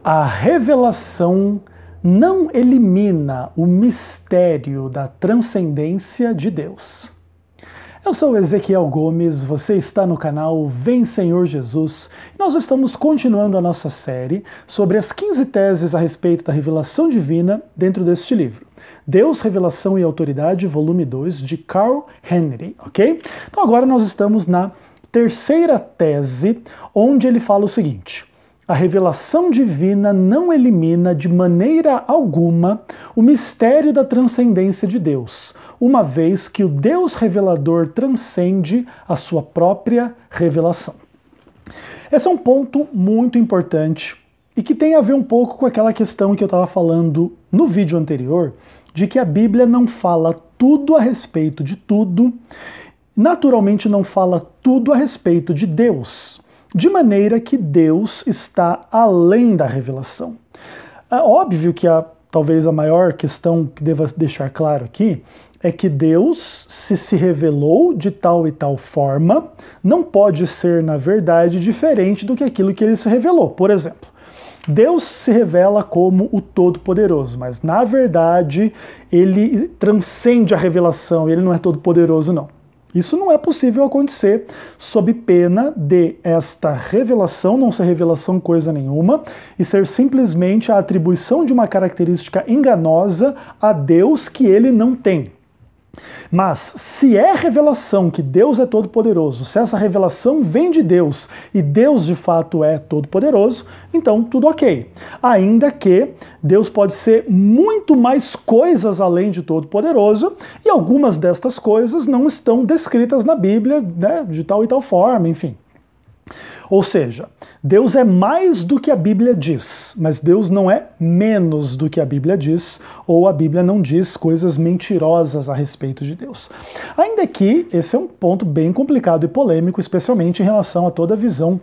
A revelação não elimina o mistério da transcendência de Deus. Eu sou Ezequiel Gomes, você está no canal Vem Senhor Jesus e nós estamos continuando a nossa série sobre as 15 teses a respeito da revelação divina dentro deste livro. Deus, Revelação e Autoridade, volume 2, de Carl Henry, ok? Então agora nós estamos na terceira tese, onde ele fala o seguinte: a revelação divina não elimina de maneira alguma o mistério da transcendência de Deus, uma vez que o Deus revelador transcende a sua própria revelação. Esse é um ponto muito importante e que tem a ver um pouco com aquela questão que eu estava falando no vídeo anterior, de que a Bíblia não fala tudo a respeito de tudo, naturalmente não fala tudo a respeito de Deus, de maneira que Deus está além da revelação. É óbvio que talvez a maior questão que deva deixar claro aqui é que Deus, se revelou de tal e tal forma, não pode ser, na verdade, diferente do que aquilo que ele se revelou. Por exemplo, Deus se revela como o Todo-Poderoso, mas, na verdade, ele transcende a revelação, ele não é todo-poderoso, não. Isso não é possível acontecer sob pena de esta revelação não ser revelação coisa nenhuma e ser simplesmente a atribuição de uma característica enganosa a Deus que ele não tem. Mas se é revelação que Deus é todo-poderoso, se essa revelação vem de Deus e Deus de fato é todo-poderoso, então tudo ok. Ainda que Deus pode ser muito mais coisas além de todo-poderoso e algumas destas coisas não estão descritas na Bíblia, né, de tal e tal forma, enfim. Ou seja, Deus é mais do que a Bíblia diz, mas Deus não é menos do que a Bíblia diz, ou a Bíblia não diz coisas mentirosas a respeito de Deus. Ainda que esse é um ponto bem complicado e polêmico, especialmente em relação a toda a visão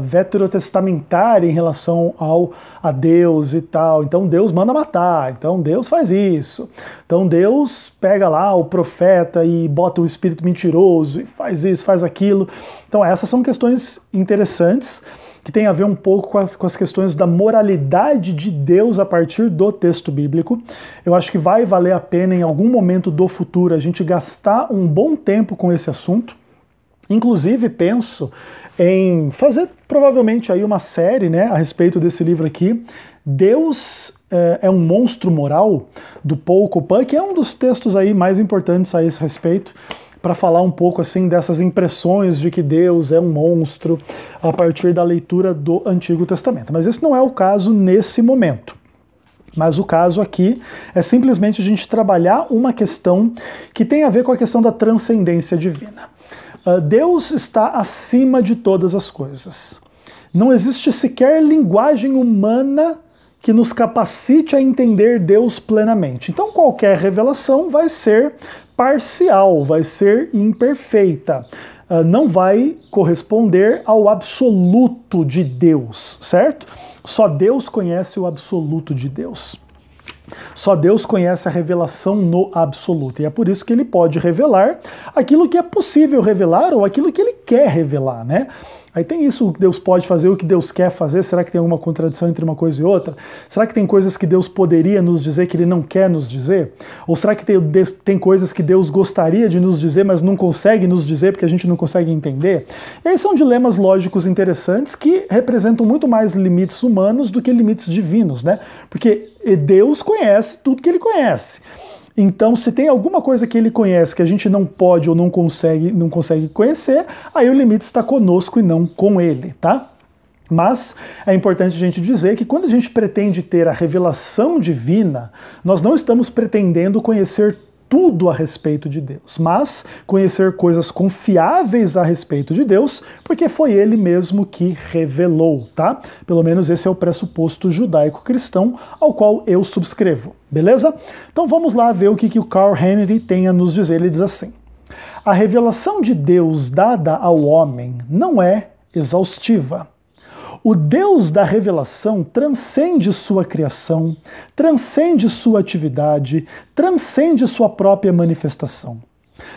veterotestamentária em relação a Deus e tal. Então Deus manda matar, então Deus faz isso. Então Deus pega lá o profeta e bota o espírito mentiroso e faz isso, faz aquilo. Então essas são questões interessantes que tem a ver um pouco com as questões da moralidade de Deus a partir do texto bíblico. Eu acho que vai valer a pena em algum momento do futuro a gente gastar um bom tempo com esse assunto. Inclusive penso em fazer provavelmente aí uma série, né, a respeito desse livro aqui, Deus é um monstro moral, do Paul Copan, que é um dos textos aí mais importantes a esse respeito, para falar um pouco assim dessas impressões de que Deus é um monstro a partir da leitura do Antigo Testamento. Mas esse não é o caso nesse momento. Mas o caso aqui é simplesmente a gente trabalhar uma questão que tem a ver com a questão da transcendência divina. Deus está acima de todas as coisas. Não existe sequer linguagem humana que nos capacite a entender Deus plenamente. Então qualquer revelação vai ser parcial, vai ser imperfeita. Não vai corresponder ao absoluto de Deus, certo? Só Deus conhece o absoluto de Deus. Só Deus conhece a revelação no absoluto, e é por isso que ele pode revelar aquilo que é possível revelar ou aquilo que ele quer revelar, né? Aí tem isso, Deus pode fazer o que Deus quer fazer, será que tem alguma contradição entre uma coisa e outra? Será que tem coisas que Deus poderia nos dizer que ele não quer nos dizer? Ou será que tem coisas que Deus gostaria de nos dizer, mas não consegue nos dizer porque a gente não consegue entender? E aí são dilemas lógicos interessantes que representam muito mais limites humanos do que limites divinos, né? Porque Deus conhece tudo que ele conhece. Então, se tem alguma coisa que ele conhece que a gente não pode ou não consegue conhecer, aí o limite está conosco e não com ele, tá? Mas é importante a gente dizer que quando a gente pretende ter a revelação divina, nós não estamos pretendendo conhecer tudo a respeito de Deus, mas conhecer coisas confiáveis a respeito de Deus, porque foi ele mesmo que revelou, tá? Pelo menos esse é o pressuposto judaico-cristão ao qual eu subscrevo, beleza? Então vamos lá ver o que o Carl Henry tem a nos dizer. Ele diz assim: a revelação de Deus dada ao homem não é exaustiva. O Deus da revelação transcende sua criação, transcende sua atividade, transcende sua própria manifestação.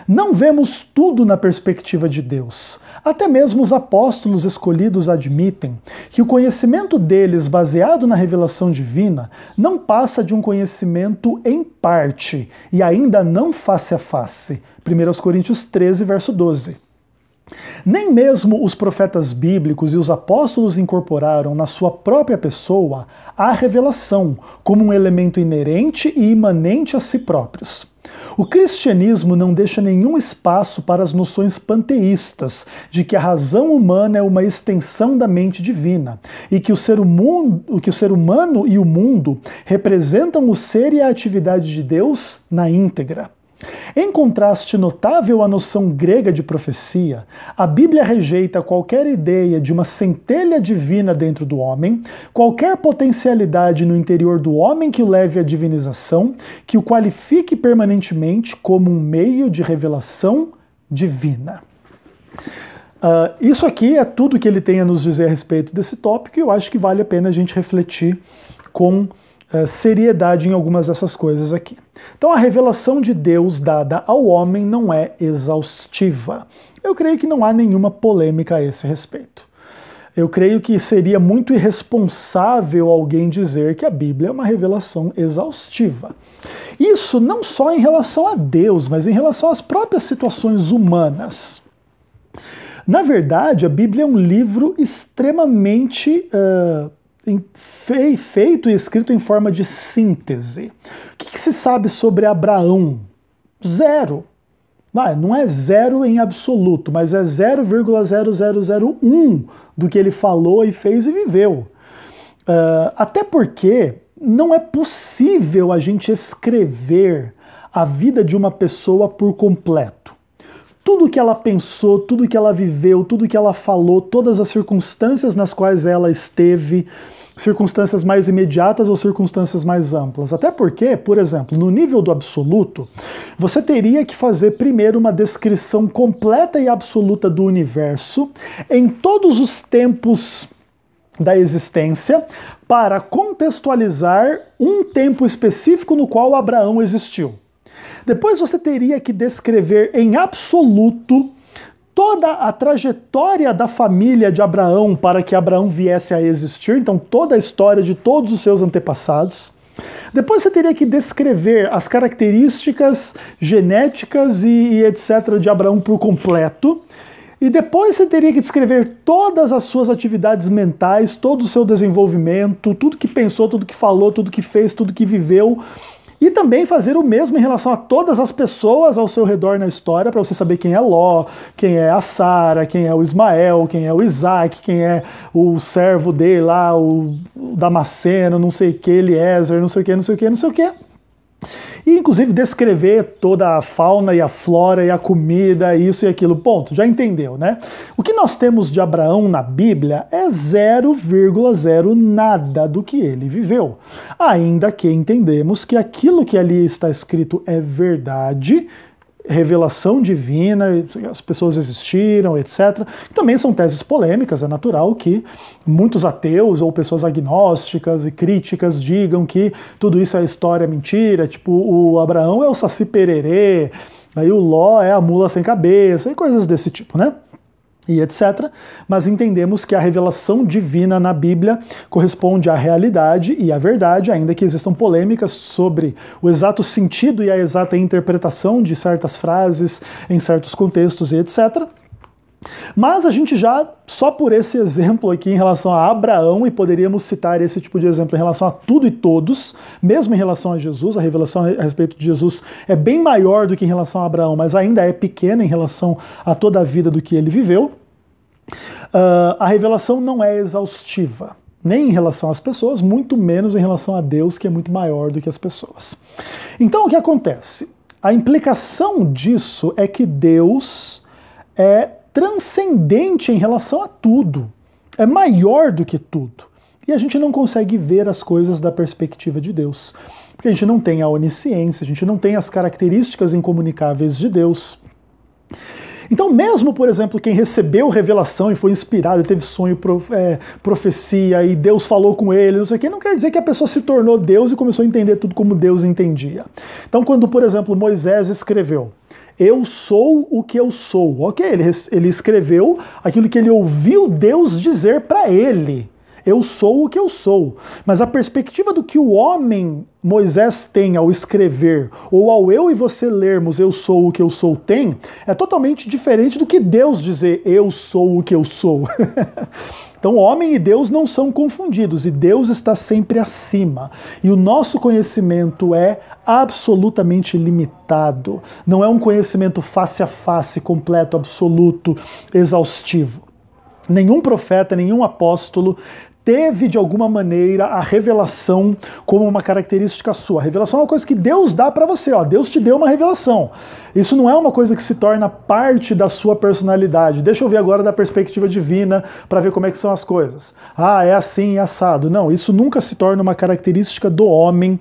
Não vemos tudo na perspectiva de Deus. Até mesmo os apóstolos escolhidos admitem que o conhecimento deles, baseado na revelação divina, não passa de um conhecimento em parte, e ainda não face a face. 1 Coríntios 13, verso 12. Nem mesmo os profetas bíblicos e os apóstolos incorporaram na sua própria pessoa a revelação como um elemento inerente e imanente a si próprios. O cristianismo não deixa nenhum espaço para as noções panteístas de que a razão humana é uma extensão da mente divina e que o ser humano e o mundo representam o ser e a atividade de Deus na íntegra. Em contraste notável à noção grega de profecia, a Bíblia rejeita qualquer ideia de uma centelha divina dentro do homem, qualquer potencialidade no interior do homem que o leve à divinização, que o qualifique permanentemente como um meio de revelação divina. Isso aqui é tudo que ele tem a nos dizer a respeito desse tópico, e eu acho que vale a pena a gente refletir com seriedade em algumas dessas coisas aqui. Então a revelação de Deus dada ao homem não é exaustiva. Eu creio que não há nenhuma polêmica a esse respeito. Eu creio que seria muito irresponsável alguém dizer que a Bíblia é uma revelação exaustiva. Isso não só em relação a Deus, mas em relação às próprias situações humanas. Na verdade, a Bíblia é um livro extremamente feito e escrito em forma de síntese. O que se sabe sobre Abraão? Zero. Não é zero em absoluto, mas é 0,0001 do que ele falou e fez e viveu. Até porque não é possível a gente escrever a vida de uma pessoa por completo. Tudo que ela pensou, tudo que ela viveu, tudo que ela falou, todas as circunstâncias nas quais ela esteve, circunstâncias mais imediatas ou circunstâncias mais amplas. Até porque, por exemplo, no nível do absoluto, você teria que fazer primeiro uma descrição completa e absoluta do universo em todos os tempos da existência para contextualizar um tempo específico no qual Abraão existiu. Depois você teria que descrever em absoluto toda a trajetória da família de Abraão para que Abraão viesse a existir, então toda a história de todos os seus antepassados. Depois você teria que descrever as características genéticas e etc. de Abraão por completo. E depois você teria que descrever todas as suas atividades mentais, todo o seu desenvolvimento, tudo que pensou, tudo que falou, tudo que fez, tudo que viveu. E também fazer o mesmo em relação a todas as pessoas ao seu redor na história, para você saber quem é Ló, quem é a Sara, quem é o Ismael, quem é o Isaac, quem é o servo dele lá, o Damasceno, não sei o que, Eliezer, não sei o que, não sei o que, não sei o que. E inclusive descrever toda a fauna e a flora e a comida, isso e aquilo. Ponto, já entendeu, né? O que nós temos de Abraão na Bíblia é 0,0 nada do que ele viveu. Ainda que entendemos que aquilo que ali está escrito é verdade, revelação divina, as pessoas existiram, etc. Também são teses polêmicas, é natural que muitos ateus ou pessoas agnósticas e críticas digam que tudo isso é história mentira, tipo o Abraão é o Saci Pererê, aí o Ló é a mula sem cabeça e coisas desse tipo, né? E etc. Mas entendemos que a revelação divina na Bíblia corresponde à realidade e à verdade, ainda que existam polêmicas sobre o exato sentido e a exata interpretação de certas frases em certos contextos e etc. Mas a gente já, só por esse exemplo aqui em relação a Abraão, e poderíamos citar esse tipo de exemplo em relação a tudo e todos, mesmo em relação a Jesus, a revelação a respeito de Jesus é bem maior do que em relação a Abraão, mas ainda é pequena em relação a toda a vida do que ele viveu. A revelação não é exaustiva, nem em relação às pessoas, muito menos em relação a Deus, que é muito maior do que as pessoas. Então o que acontece? A implicação disso é que Deus é transcendente em relação a tudo, é maior do que tudo. E a gente não consegue ver as coisas da perspectiva de Deus, porque a gente não tem a onisciência, a gente não tem as características incomunicáveis de Deus. Então, mesmo, por exemplo, quem recebeu revelação e foi inspirado, teve sonho, profecia, e Deus falou com ele, não sei o quê, não quer dizer que a pessoa se tornou Deus e começou a entender tudo como Deus entendia. Então, quando, por exemplo, Moisés escreveu eu sou o que eu sou. Ok, ele escreveu aquilo que ele ouviu Deus dizer para ele. Eu sou o que eu sou. Mas a perspectiva do que o homem, Moisés, tem ao escrever, ou ao eu e você lermos eu sou o que eu sou tem, é totalmente diferente do que Deus dizer eu sou o que eu sou. Então, homem e Deus não são confundidos, e Deus está sempre acima. E o nosso conhecimento é absolutamente limitado. Não é um conhecimento face a face, completo, absoluto, exaustivo. Nenhum profeta, nenhum apóstolo teve, de alguma maneira, a revelação como uma característica sua. A revelação é uma coisa que Deus dá para você. Ó, Deus te deu uma revelação. Isso não é uma coisa que se torna parte da sua personalidade. Deixa eu ver agora da perspectiva divina para ver como é que são as coisas. Ah, é assim, é assado. Não, isso nunca se torna uma característica do homem.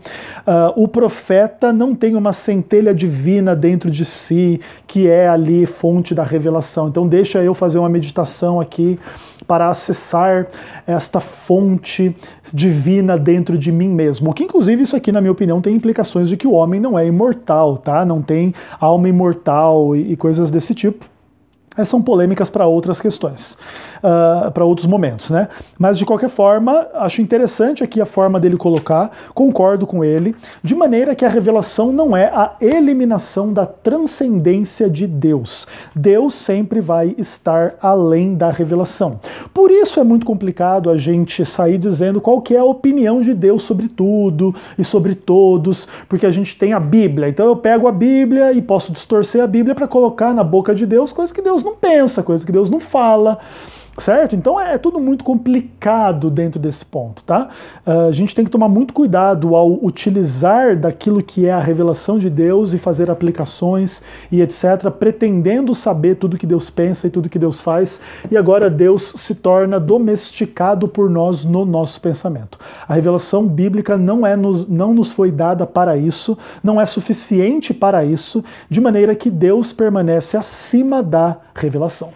O profeta não tem uma centelha divina dentro de si, que é ali fonte da revelação. Então deixa eu fazer uma meditação aqui para acessar esta fonte divina dentro de mim mesmo. Que inclusive isso aqui, na minha opinião, tem implicações de que o homem não é imortal, tá? Não tem alma imortal e coisas desse tipo. Essas são polêmicas para outras questões, para outros momentos, né? Mas de qualquer forma, acho interessante aqui a forma dele colocar, concordo com ele, de maneira que a revelação não é a eliminação da transcendência de Deus. Deus sempre vai estar além da revelação. Por isso é muito complicado a gente sair dizendo qual que é a opinião de Deus sobre tudo e sobre todos, porque a gente tem a Bíblia. Então eu pego a Bíblia e posso distorcer a Bíblia para colocar na boca de Deus coisas que Deus não pensa, coisa que Deus não fala, certo? Então é tudo muito complicado dentro desse ponto, tá? A gente tem que tomar muito cuidado ao utilizar daquilo que é a revelação de Deus e fazer aplicações e etc, pretendendo saber tudo que Deus pensa e tudo que Deus faz, e agora Deus se torna domesticado por nós no nosso pensamento. A revelação bíblica não nos foi dada para isso, não é suficiente para isso, de maneira que Deus permanece acima da revelação.